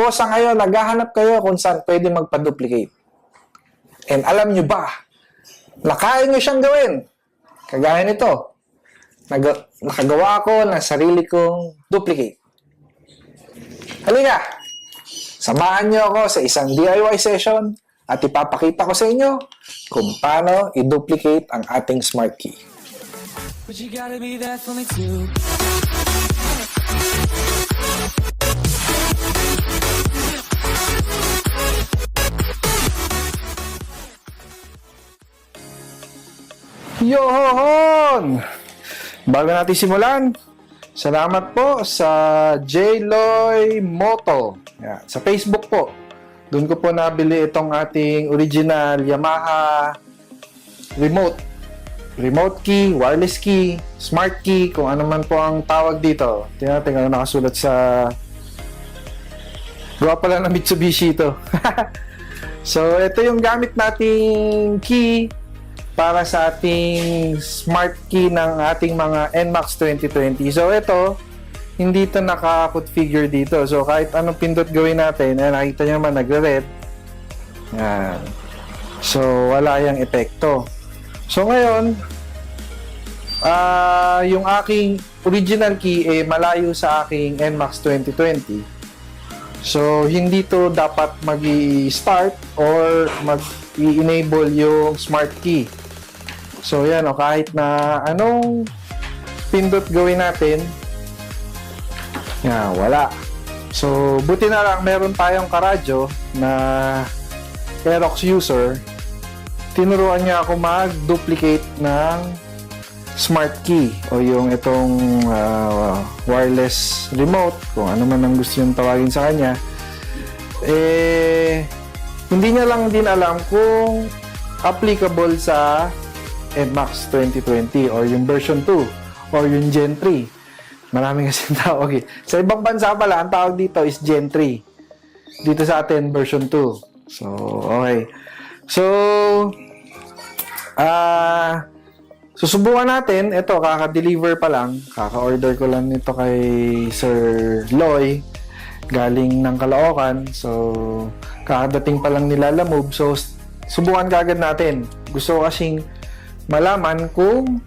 po sa ngayon, naghahanap kayo kung saan pwede magpa-duplicate. And alam nyo ba, kaya nyo siyang gawin. Kagaya nito. Nakagawa ako ng sarili kong duplicate. Halika, samahan nyo ako sa isang DIY session at ipapakita ko sa inyo kung paano i-duplicate ang ating smart key. But you gotta be there for me too. Yohon! Bago natin simulan, salamat po sa Jloy Moto. Yan, sa Facebook po. Doon ko po nabili itong ating original Yamaha remote key, wireless key, smart key, kung ano man po ang tawag dito. Tingnan natin kung ano nakasulat sa gawa pala ng Mitsubishi ito. So, ito yung gamit nating key para sa ating smart key ng ating mga NMAX 2020. So, ito, hindi ito naka-configure dito. So, kahit anong pindot gawin natin, nakita nyo naman, nagre-red. Yan. So, wala yung epekto. So, ngayon, yung aking original key malayo sa aking NMAX 2020. So, hindi to dapat mag-i-start or mag-i-enable yung smart key. So, yan o, kahit na anong pindot gawin natin, yan, wala. So, buti na lang meron tayong karadyo na Aerox user. Tinuruan niya ako mag-duplicate ng smart key o yung itong wireless remote, kung ano man ang gusto yung tawagin sa kanya. Hindi niya lang din alam kung applicable sa NMAX 2020 or yung version 2 or yung Gen 3. Maraming kasi tawag eh. Sa ibang bansa pala, ang tawag dito is Gen 3. Dito sa atin, version 2. So, okay. So, susubukan natin. Ito, kaka-deliver pa lang. Kaka-order ko lang nito kay Sir Loy. Galing ng Caloocan. So, kakadating pa lang nila Lamove. So, subukan kagad natin. Gusto ko kasing malaman kung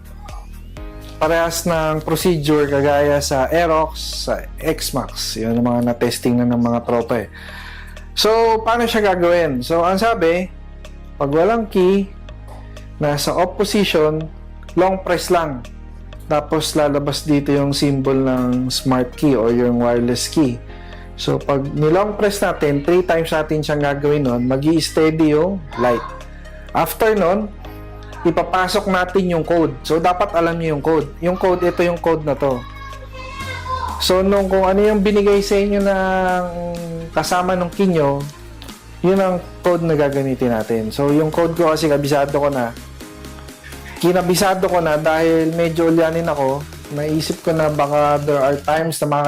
parehas ng procedure kagaya sa Aerox, sa XMAX. Yun ang mga na-testing na ng mga tropa eh. So, paano siya gagawin? So, ang sabi, pag walang key, nasa off position, long press lang. Tapos, lalabas dito yung symbol ng smart key o yung wireless key. So, pag nilong press natin, 3 times natin siyang gagawin nun, magi-steady yung light. After nun, ipapasok natin yung code. So, dapat alam niyo yung code. Yung code, ito yung code na to. So, kung ano yung binigay sa inyo ng kasama ng key nyo, yun ang code na gagamitin natin. So, yung code ko kasi kabisado ko na. Kinabisado ko na dahil medyo ulyanin ako. Naisip ko na baka there are times na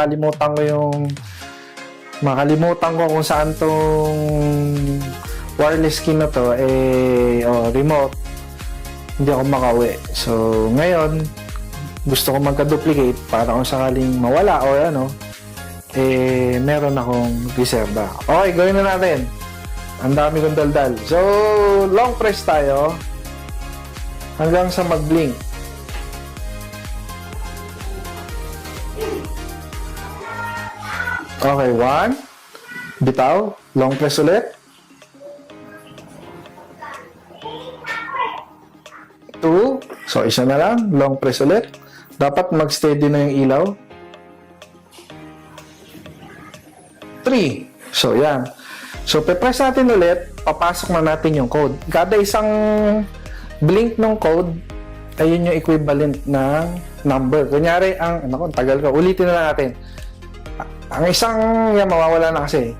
makalimutan ko kung saan tong wireless key na to, remote. Hindi ako makauwi. So, ngayon, gusto ko magka-duplicate para kung sakaling mawala o meron akong reserva. Okay, gawin na natin. Ang dami kong daldal. So, long press tayo hanggang sa mag-blink. Okay, 1. Bitaw. Long press ulit. 2. So, isa na lang. Long press ulit. Dapat mag-steady na yung ilaw. 3. So, yan. So, pe-press natin ulit. Papasok na natin yung code. Kada isang blink ng code, ayun yung equivalent ng number. Kunyari, ang tagal ko. Ulitin na natin. Ang isang, mawawala na kasi.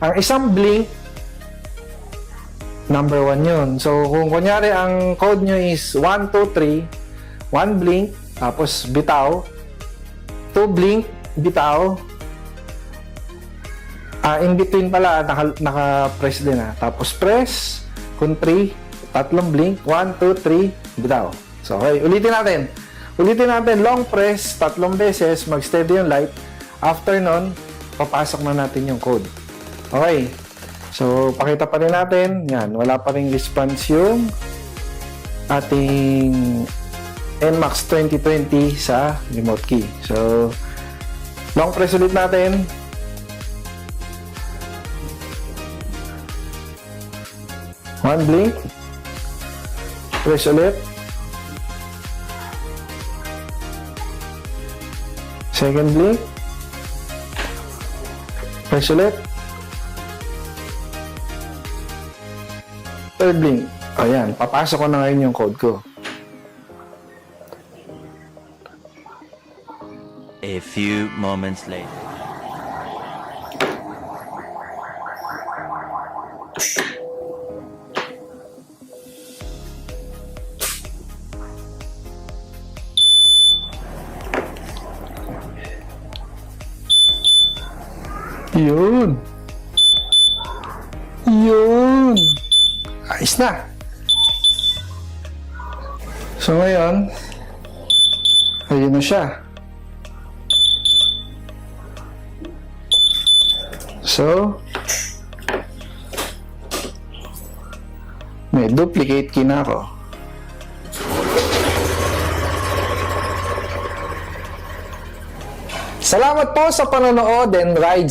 Ang isang blink, number 1 yun. So, kung kunyari, ang code nyo is 1, 2, 3, 1 blink, tapos bitaw, 2 blink, bitaw, in between pala, naka-press din tapos press, kung 3, tatlong blink, 1, 2, 3, bitaw. So, okay, ulitin natin, long press, tatlong beses, mag-steady yung light. After nun, papasok na natin yung code. Okay. So, pakita pa rin natin. Yan, wala pa rin response yung ating NMAX 2020 sa remote key. So, long press ulit natin. One blink. Press ulit. Second blink. Press ulit. Third blink. Ayan, papasok ko na ngayon yung code ko. A few moments later. Yun. Yun. Ayos na. So ngayon, ayun na siya. So, may duplicate key na ako. Salamat po sa panonood and rides